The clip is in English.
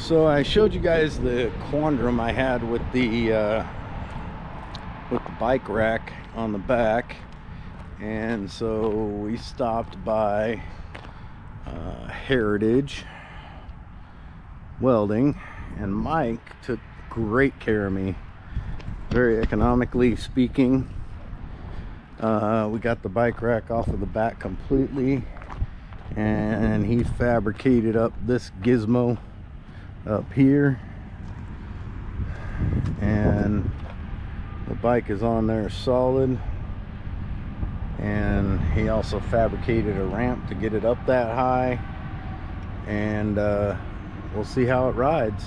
So I showed you guys the quandrum I had with the bike rack on the back, and so we stopped by Heritage Welding, and Mike took great care of me, very economically speaking. We got the bike rack off of the back completely, and he fabricated up this gizmo up here, and the bike is on there solid, and he also fabricated a ramp to get it up that high, and we'll see how it rides.